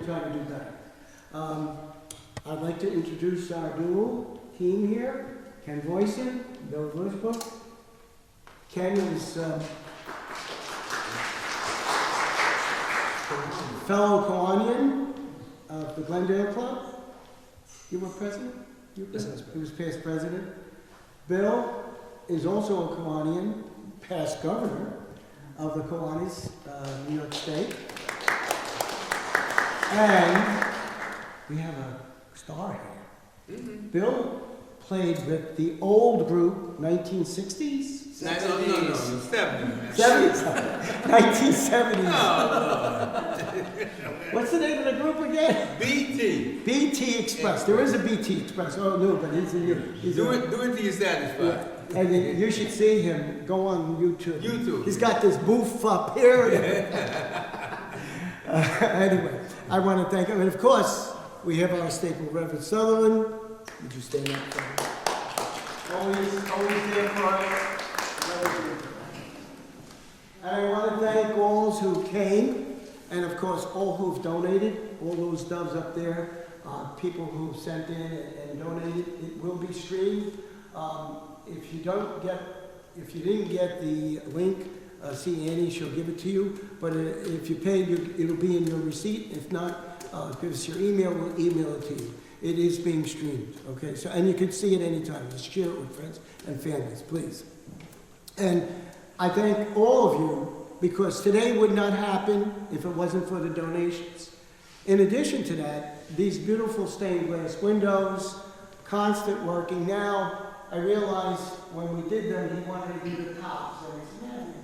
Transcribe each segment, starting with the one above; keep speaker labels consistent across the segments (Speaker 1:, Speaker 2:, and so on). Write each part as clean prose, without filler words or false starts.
Speaker 1: try to do better. I'd like to introduce our dual team here. Ken Voisin, Bill Risbrook. Ken is fellow Kiwanian of the Glendale Club. You were president? You were president. He was past president. Bill is also a Kiwanian, past governor of the Kiwanis, New York State. And we have a star here. Mm-hmm. Bill played with the old group, 1960s?
Speaker 2: No, 70s.
Speaker 1: 1970s.
Speaker 2: No.
Speaker 1: What's the name of the group again?
Speaker 2: BT.
Speaker 1: BT Express. There is a BT Express. Oh, no, but he's
Speaker 2: do it till you're satisfied.
Speaker 1: Yeah. And you should see him. Go on YouTube.
Speaker 2: YouTube.
Speaker 1: He's got this booth up here. Anyway, I want to thank him. And of course, we have our staple, Reverend Sutterlin. Would you stand up for him? Always there for us. And I want to thank all who came, and of course all who've donated, all those doves up there, people who sent in and donated. It will be streamed. If you didn't get the link, see Annie, she'll give it to you. But if you paid, it'll be in your receipt. If not, give us your email, we'll email it to you. It is being streamed, okay? So, and you can see it anytime. Just share it with friends and families, please. And I thank all of you, because today would not happen if it wasn't for the donations. In addition to that, these beautiful stained glass windows, constant working. Now, I realized when we did them, he wanted to do the tops. So I said,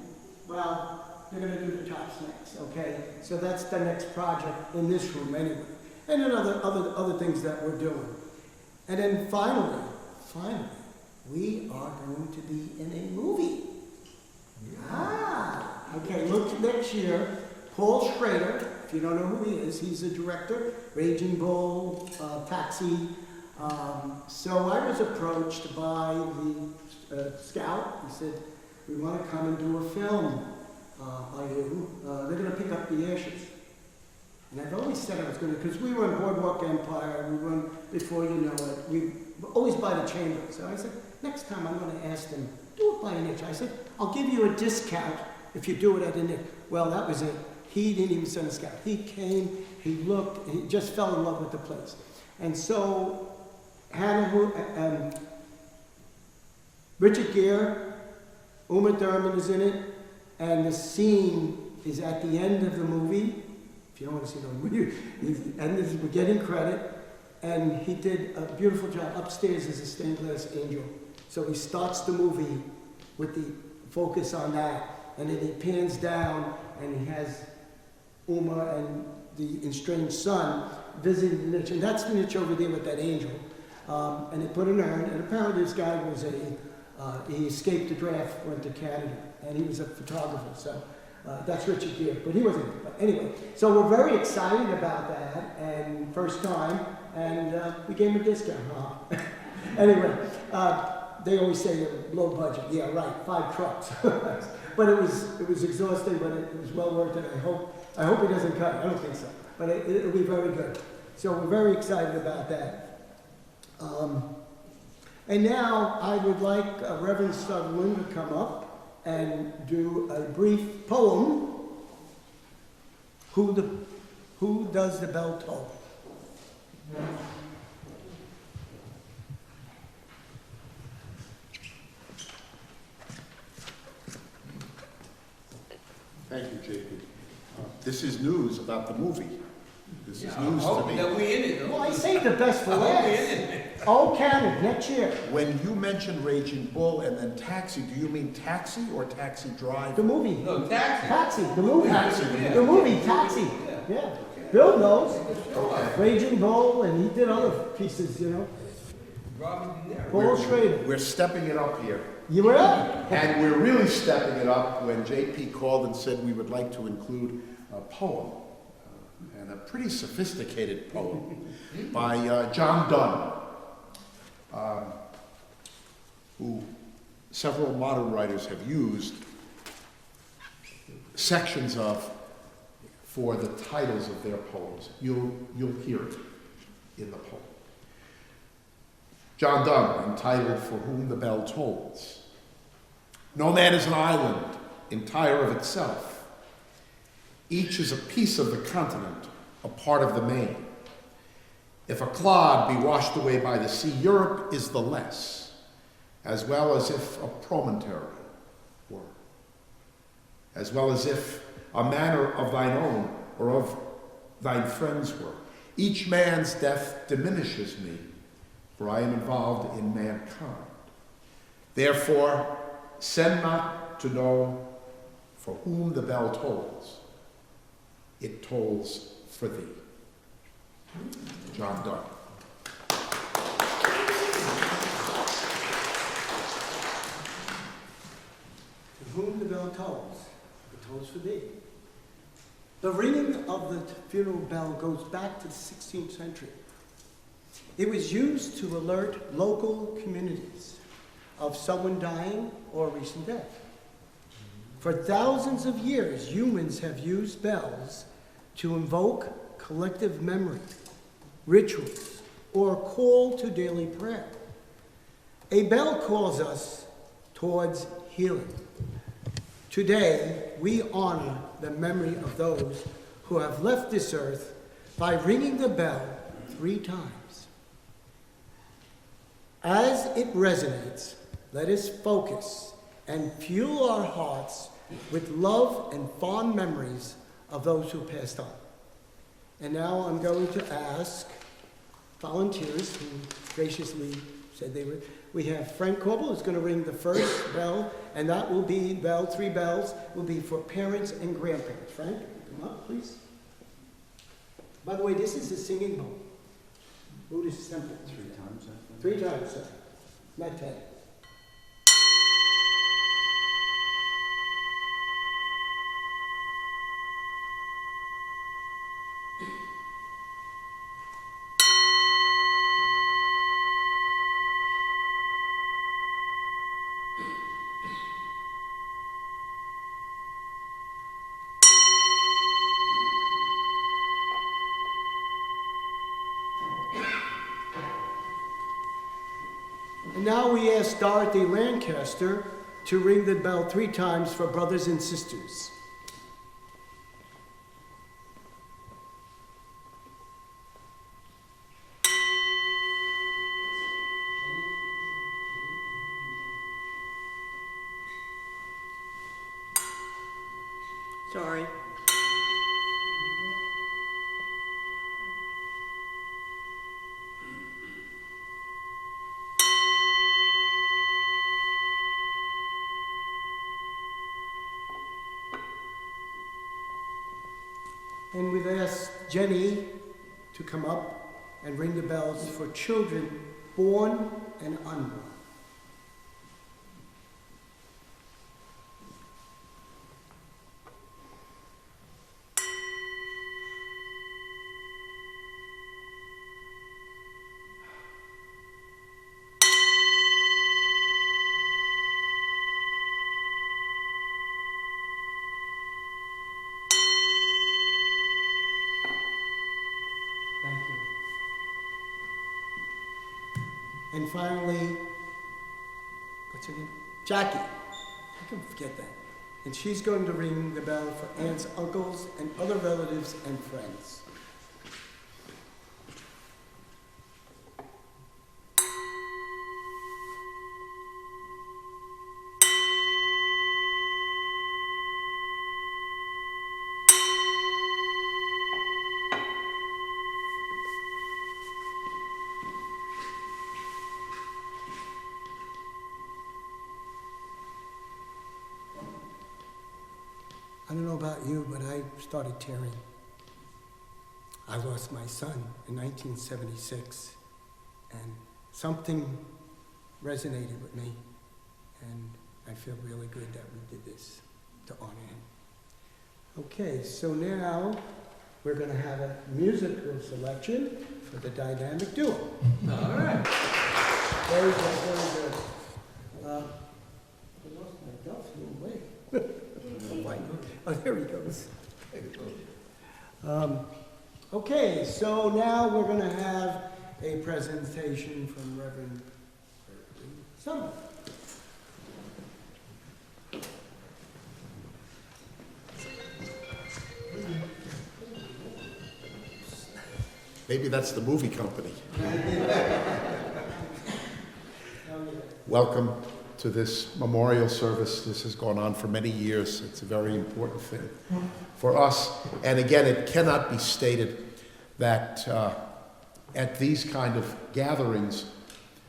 Speaker 1: well, they're going to do the tops next, okay? So that's the next project in this room anyway. And then other things that we're doing. And then finally, we are going to be in a movie. Okay, look next year. Paul Schrader, if you don't know who he is, he's the director, Raging Bull, Taxi. So I was approached by the scout. He said, we want to come and do a film by you. They're going to pick up the ashes. And I've always said I was going to, because we run Boardwalk Empire, we run Before You Know It, we always buy the chamber. So I said, next time I'm going to ask them, do it by an inch. I said, I'll give you a discount if you do it at an inch. Well, that was it. He didn't even send a scout. He came, he looked, he just fell in love with the place. And so, Richard Gere, Uma Thurman is in it, and the scene is at the end of the movie. If you don't want to see the movie, and we're getting credit, and he did a beautiful job. Upstairs is a stained glass angel. So he starts the movie with the focus on that, and then he pans down, and he has Uma and the estranged son visiting the niche, and that's the niche over there with that angel. And they put an urn, and apparently this guy was he escaped the draft, went to Canada, and he was a photographer, so. That's Richard Gere, but he wasn't. But anyway, so we're very excited about that, and first time, and we gave him a discount. Huh? Anyway, they always say they're low budget. Yeah, right, 5 trucks. But it was exhausting, but it was well worth it. I hope he doesn't cut. I don't think so, but it'll be very good. So we're very excited about that. And now I would like Reverend Sutterlin to come up and do a brief poem. Who does the bell toll?
Speaker 3: Thank you, JP. This is news about the movie. This is news
Speaker 2: I
Speaker 3: to me.
Speaker 2: that we in it.
Speaker 1: Well, I saved the best for last. Oh, Canada, next year.
Speaker 3: When you mention Raging Bull and then Taxi, do you mean Taxi or Taxi Driver?
Speaker 1: The movie.
Speaker 2: No, Taxi.
Speaker 1: Taxi, the movie.
Speaker 3: Taxi,
Speaker 1: The movie, Taxi. Yeah. Bill knows.
Speaker 3: Okay.
Speaker 1: Raging Bull, and he did other pieces, you know. Paul Schrader.
Speaker 3: We're stepping it up here.
Speaker 1: You were?
Speaker 3: And we're really stepping it up when JP called and said we would like to include a poem, and a pretty sophisticated poem by John Donne, who several modern writers have used sections of for the titles of their poems. You'll hear it in the poem. John Donne, entitled For Whom the Bell Tolls. No man is an island, entire of itself. Each is a piece of the continent, a part of the main. If a clod be washed away by the sea, Europe is the less, as well as if a promontory were, as well as if a manor of thine own or of thine friends were. Each man's death diminishes me, for I am involved in mankind. Therefore, send not to know for whom the bell tolls. It tolls for thee. John Donne.
Speaker 1: To whom the bell tolls, it tolls for thee. The ringing of the funeral bell goes back to the 16th century. It was used to alert local communities of someone dying or recent death. For thousands of years, humans have used bells to invoke collective memory, rituals, or call to daily prayer. A bell calls us towards healing. Today, we honor the memory of those who have left this earth by ringing the bell 3 times. As it resonates, let us focus and fuel our hearts with love and fond memories of those who passed on. And now I'm going to ask volunteers who graciously said they would. We have Frank Corbel who's going to ring the first bell, and that will be 3 bells, will be for parents and grandparents. Frank, come up, please. By the way, this is a singing bowl. Buddhist temple.
Speaker 4: 3 times, I think.
Speaker 1: 3 times, sir. Not 10. And now we ask Dorothy Lancaster to ring the bell 3 times for brothers and sisters.
Speaker 5: Sorry.
Speaker 1: And we've asked Jenny to come up and ring the bells for children born and unborn. Thank you. And finally, what's her name? Jackie. I can forget that. And she's going to ring the bell for aunts, uncles, and other relatives and friends. I don't know about you, but I started tearing. I lost my son in 1976, and something resonated with me, and I feel really good that we did this to honor him. Okay, so now we're going to have a musical selection for the dynamic duo.
Speaker 2: All right.
Speaker 1: Very good, very good. I lost my duff, no way. Oh, there he goes. Okay, so now we're going to have a presentation from Reverend Sutterlin.
Speaker 3: Maybe that's the movie company. Welcome to this memorial service. This has gone on for many years. It's a very important thing for us. And again, it cannot be stated that at these kind of gatherings,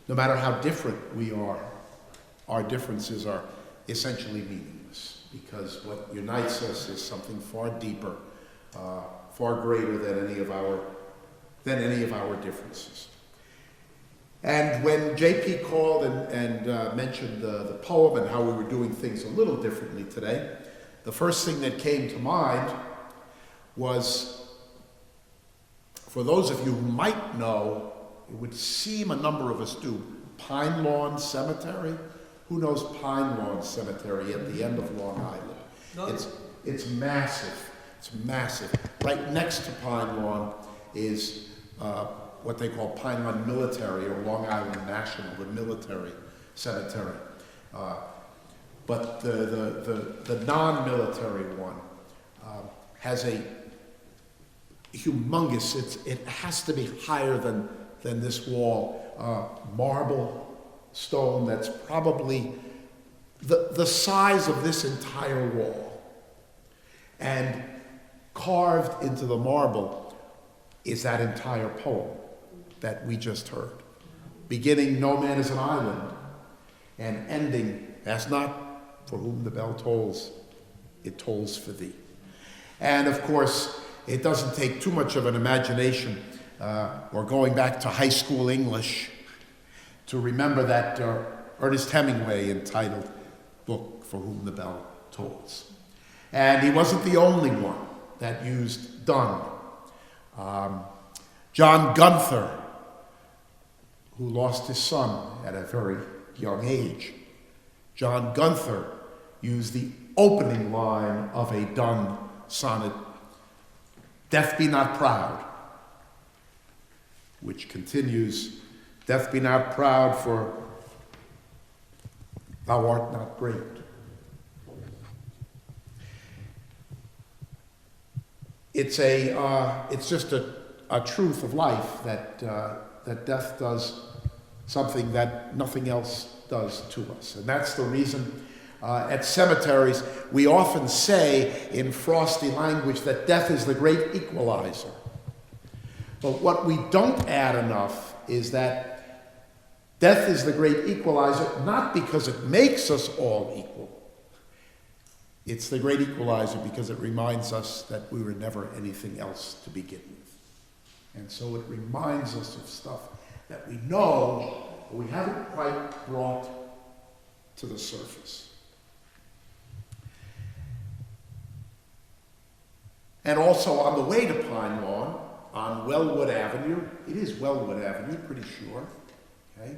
Speaker 3: no matter how different we are, our differences are essentially meaningless, because what unites us is something far deeper, far greater than any of our differences. And when JP called and mentioned the poem and how we were doing things a little differently today, the first thing that came to mind was, for those of you who might know, it would seem a number of us do, Pine Lawn Cemetery. Who knows Pine Lawn Cemetery at the end of Long Island?
Speaker 2: No.
Speaker 3: It's massive. It's massive. Right next to Pine Lawn is what they call Pine Lawn Military, or Long Island National, the military cemetery. But the non-military one has a humongous, it has to be higher than this wall, marble stone that's probably the size of this entire wall. And carved into the marble is that entire poem that we just heard. Beginning, "No man is an island," and ending, "Ask not for whom the bell tolls, it tolls for thee." And of course, it doesn't take too much of an imagination or going back to high school English to remember that Ernest Hemingway entitled book, "For Whom the Bell Tolls." And he wasn't the only one that used done. John Gunther, who lost his son at a very young age, John Gunther used the opening line of a Donne sonnet, "Death be not proud," which continues, "Death be not proud, for thou art not great." It's just a truth of life that death does something that nothing else does to us. And that's the reason at cemeteries we often say in frosty language that death is the great equalizer. But what we don't add enough is that death is the great equalizer not because it makes us all equal. It's the great equalizer because it reminds us that we were never anything else to begin with. And so it reminds us of stuff that we know, but we haven't quite brought to the surface. And also on the way to Pine Lawn, on Wellwood Avenue, it is Wellwood Avenue, pretty sure, okay?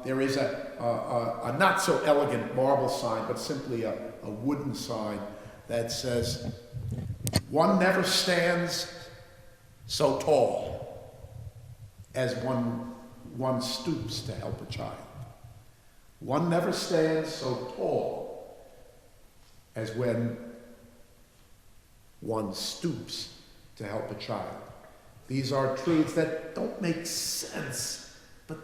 Speaker 3: There is a not so elegant marble sign, but simply a wooden sign that says, "One never stands so tall as one stoops to help a child. One never stands so tall as when one stoops to help a child." These are truths that don't make sense, but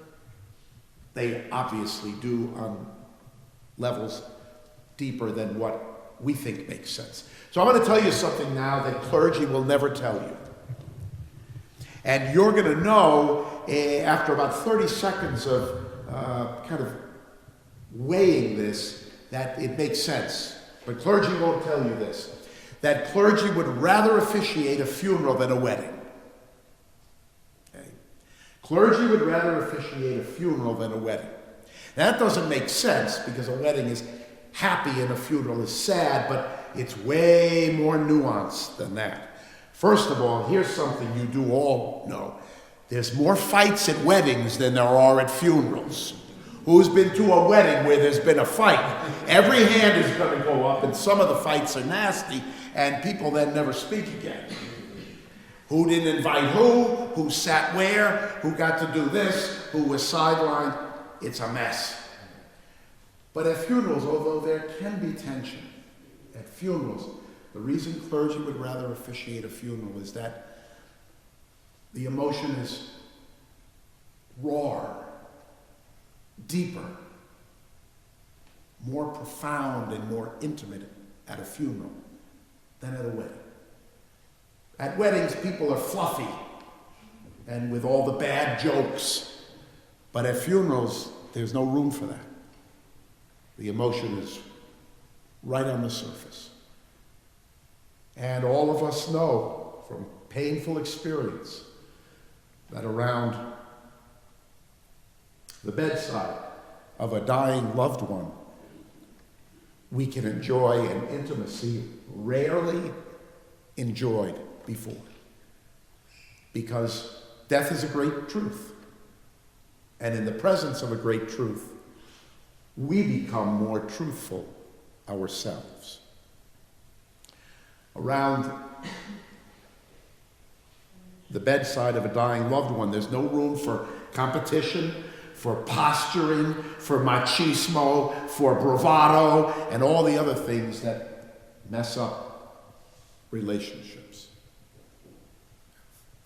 Speaker 3: they obviously do on levels deeper than what we think makes sense. So I'm going to tell you something now that clergy will never tell you. And you're going to know after about 30 seconds of kind of weighing this that it makes sense. But clergy won't tell you this. That clergy would rather officiate a funeral than a wedding. Okay? Clergy would rather officiate a funeral than a wedding. That doesn't make sense because a wedding is happy and a funeral is sad, but it's way more nuanced than that. First of all, here's something you do all know. There's more fights at weddings than there are at funerals. Who's been to a wedding where there's been a fight? Every hand is going to go up, and some of the fights are nasty, and people then never speak again. Who didn't invite who sat where, who got to do this, who was sidelined. It's a mess. But at funerals, although there can be tension, at funerals, the reason clergy would rather officiate a funeral is that the emotion is rawer, deeper, more profound and more intimate at a funeral than at a wedding. At weddings, people are fluffy and with all the bad jokes. But at funerals, there's no room for that. The emotion is right on the surface. And all of us know from painful experience that around the bedside of a dying loved one, we can enjoy an intimacy rarely enjoyed before. Because death is a great truth. And in the presence of a great truth, we become more truthful ourselves. Around the bedside of a dying loved one, there's no room for competition, for posturing, for machismo, for bravado, and all the other things that mess up relationships,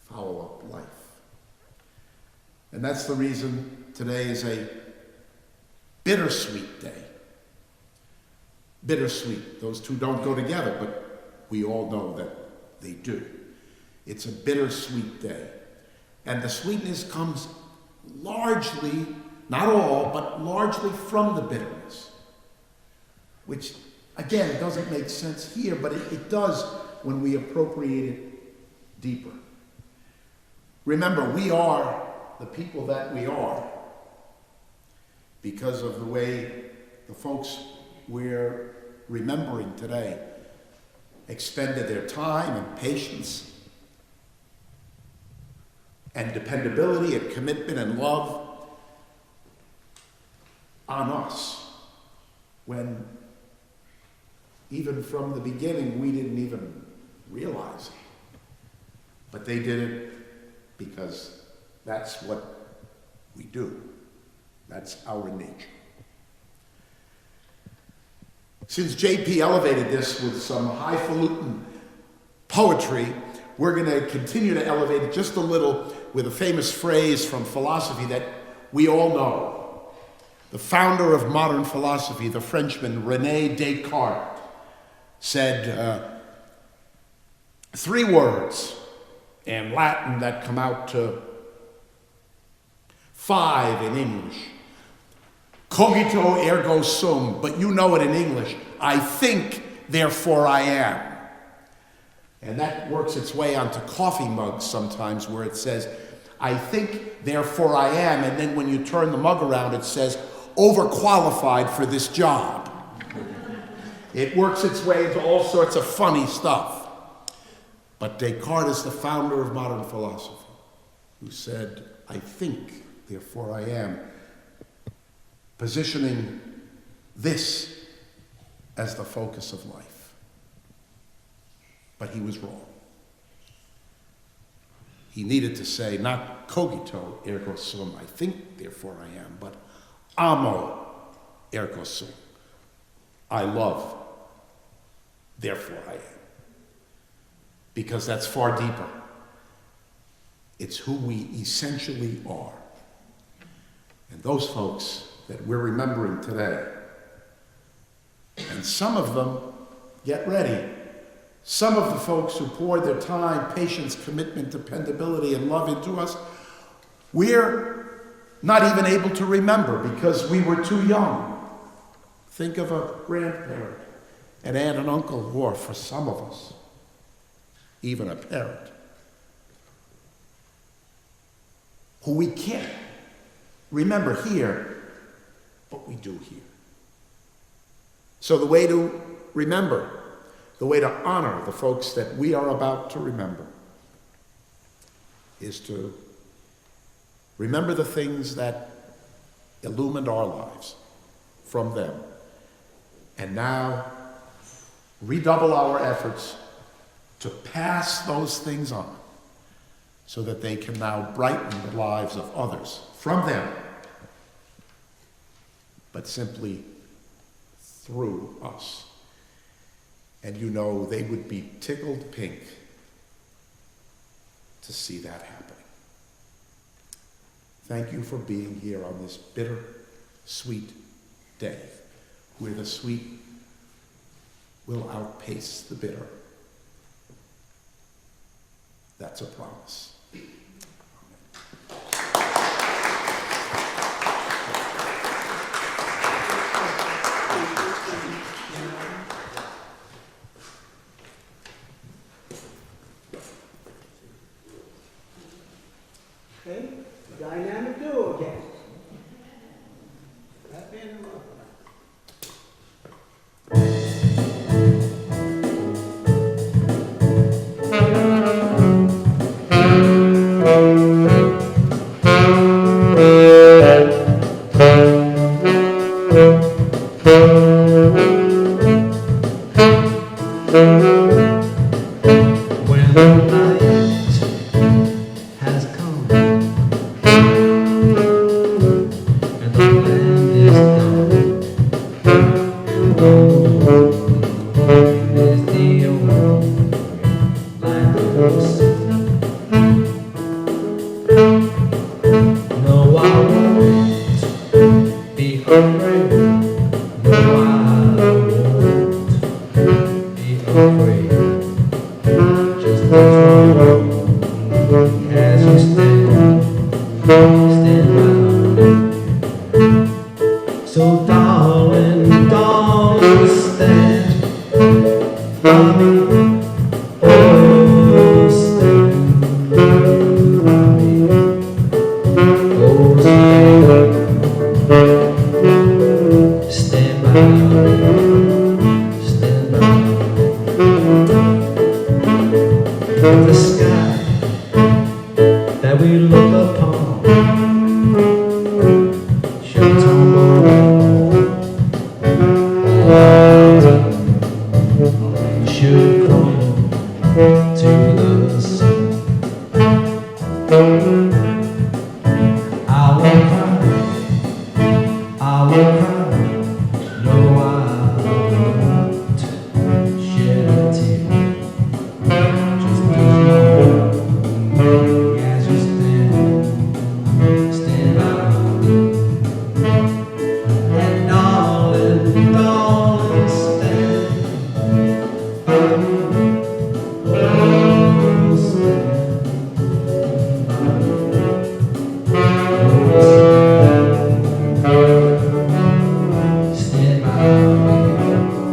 Speaker 3: foul up life. And that's the reason today is a bittersweet day. Bittersweet. Those two don't go together, but we all know that they do. It's a bittersweet day. And the sweetness comes largely, not all, but largely from the bitterness. Which, again, doesn't make sense here, but it does when we appropriate it deeper. Remember, we are the people that we are because of the way the folks we're remembering today expended their time and patience and dependability and commitment and love on us when even from the beginning we didn't even realize it. But they did it because that's what we do. That's our nature. Since JP elevated this with some highfalutin poetry, we're going to continue to elevate it just a little with a famous phrase from philosophy that we all know. The founder of modern philosophy, the Frenchman René Descartes, said 3 words in Latin that come out to 5 in English. Cogito ergo sum, but you know it in English. I think, therefore I am. And that works its way onto coffee mugs sometimes where it says, I think, therefore I am. And then when you turn the mug around, it says, overqualified for this job. It works its way into all sorts of funny stuff. But Descartes is the founder of modern philosophy, who said, I think, therefore I am, positioning this as the focus of life. But he was wrong. He needed to say, not cogito ergo sum, I think, therefore I am, but amo ergo sum, I love, therefore I am. Because that's far deeper. It's who we essentially are. And those folks that we're remembering today, and some of them, get ready, some of the folks who poured their time, patience, commitment, dependability, and love into us, we're not even able to remember because we were too young. Think of a grandparent, an aunt and uncle, or for some of us, even a parent, who we can't remember here, but we do here. So the way to remember, the way to honor the folks that we are about to remember is to remember the things that illumined our lives from them. And now, redouble our efforts to pass those things on so that they can now brighten the lives of others from them, but simply through us. And you know they would be tickled pink to see that happening. Thank you for being here on this bitter, sweet day, where the sweet will outpace the bitter. That's a promise.
Speaker 1: Okay, dynamic duo again. Batman and Robin.
Speaker 4: When the night has come and the land is dark and the moon is the only light of the sea. No, I won't be afraid. No, I won't be afraid. Just as long as you stand by me. So darling, darling, stand by me. Oh, stand by me. Oh, stand by me. Stand by me. The sky that we look upon should tumble and should crumble to the sea. I will cry, I will cry, no, I won't shed a tear. Just as long as you stand by me. And darling, darling, stand by me. Oh, stand by me. Oh, stand by me.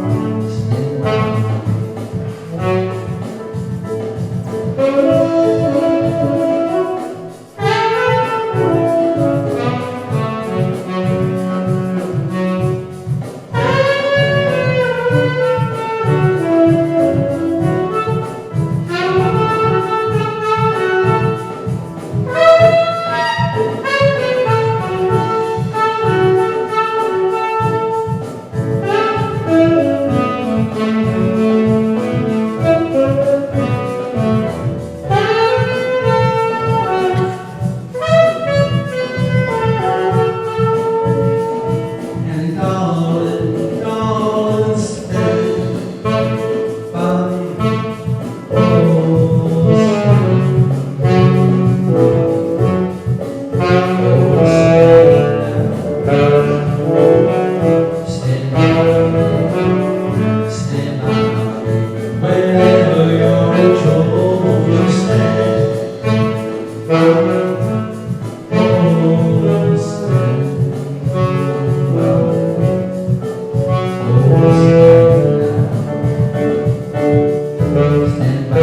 Speaker 4: Stand by me. And darling, darling, stand by me. Oh, stand by me. Stand by me. Whenever you're in trouble, you stand by me. Oh, stand by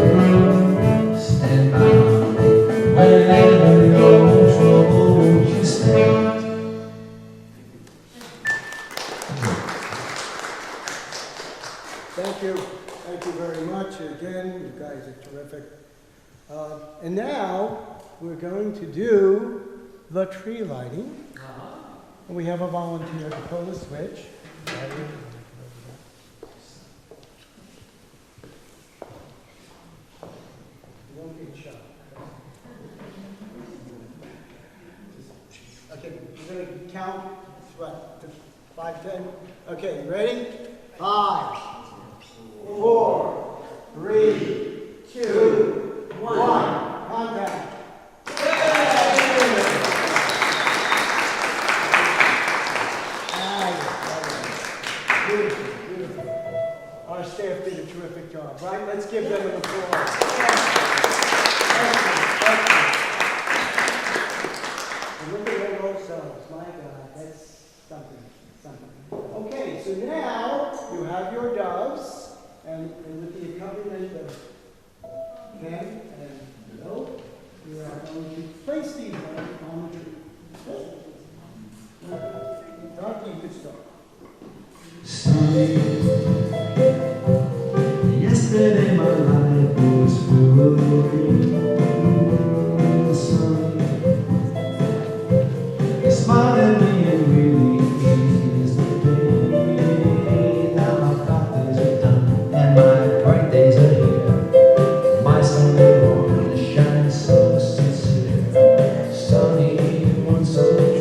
Speaker 4: me. Stand by me. Whenever you're in trouble, you stand.
Speaker 1: Thank you very much. Again, you guys are terrific. And now, we're going to do the tree lighting. We have a volunteer to pull the switch. You won't get shot. Okay, we're gonna count, what, to 5, 10? Okay, you ready? 5, 4, 3, 2, 1. Contact. Beautiful, beautiful. Our staff did a terrific job, right? Let's give them an applause. Excellent, excellent. And look at their old selves, my God, that's something, something. Okay, so now you have your doves, and with the accompaniment of Ken and Bill, you are going to place these on the tree. Dorothy, you could start.
Speaker 4: Sunny. Yesterday my life was full of rain. Sunny. You smiled at me and really eased the pain. Now my dark days are done and my bright days are here. My Sunday morning shines so sincere. Sunny, one so true.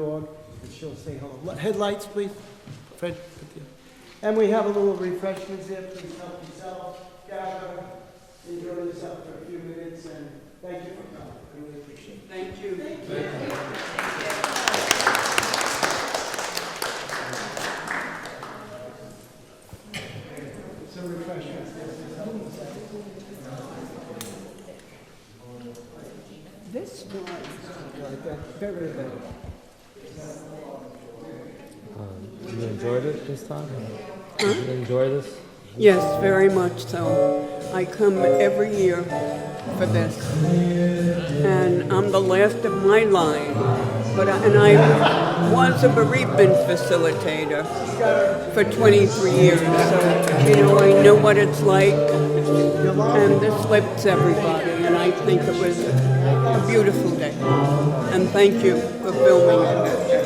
Speaker 1: dog, and she'll say hello. Headlights, please. Fred. And we have a little refreshments there. Please help yourself. Gather. Enjoy yourself for a few minutes, and thank you for coming. I really appreciate it.
Speaker 5: Thank you.
Speaker 1: Some refreshments. This one, like that, very good.
Speaker 6: You enjoyed it this time? Did you enjoy this?
Speaker 5: Yes, very much so. I come every year for this. And I'm the last of my line. And I was a bereavement facilitator for 23 years. So, I know what it's like. And this lifts everybody. And I think it was a beautiful day. And thank you for filming it.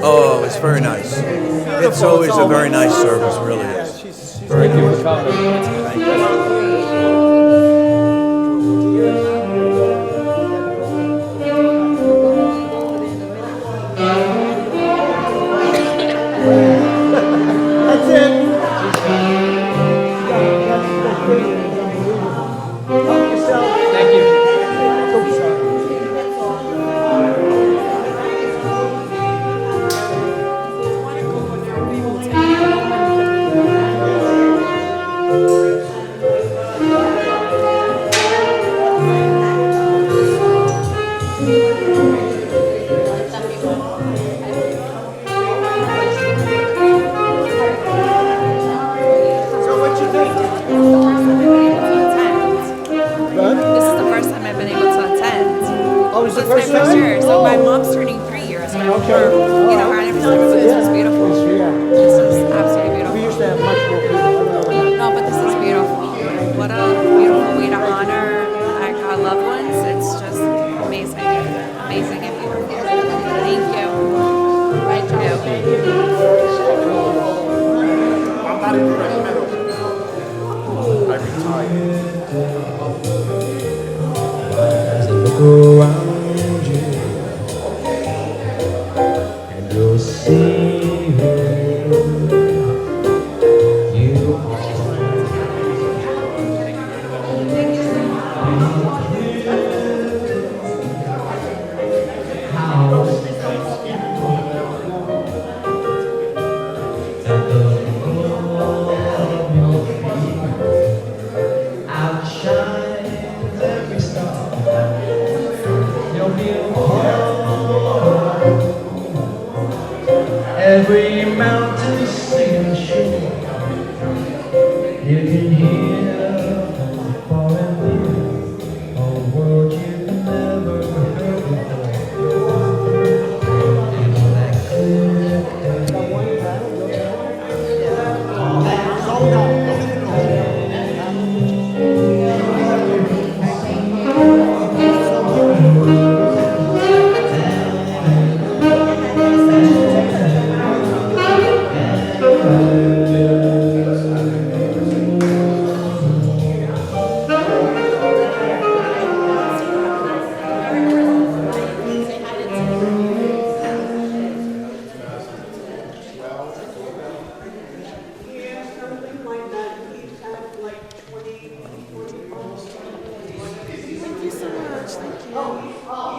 Speaker 7: Oh, it's very nice. It's always a very nice service, really is.
Speaker 6: Thank you for coming.
Speaker 7: Thank you.
Speaker 1: That's it. Help yourself.
Speaker 6: Thank you.
Speaker 8: First time for sure. So my mom's turning 3 years. So her anniversary. This is beautiful. This is absolutely beautiful.
Speaker 1: We used to have much more people.
Speaker 8: No, but this is beautiful. What a beautiful way to honor our loved ones. It's just amazing. Amazing and beautiful. Thank you. Right, job.
Speaker 3: I'm not in Crematory. I retired.
Speaker 4: Look around you, and you'll see you outshines every star. You'll be every mountain singing shore. You can hear from far and near a world you've never heard before. It's that clear
Speaker 5: Something like that. He's had like 20, 40
Speaker 9: Thank you so much. Thank you.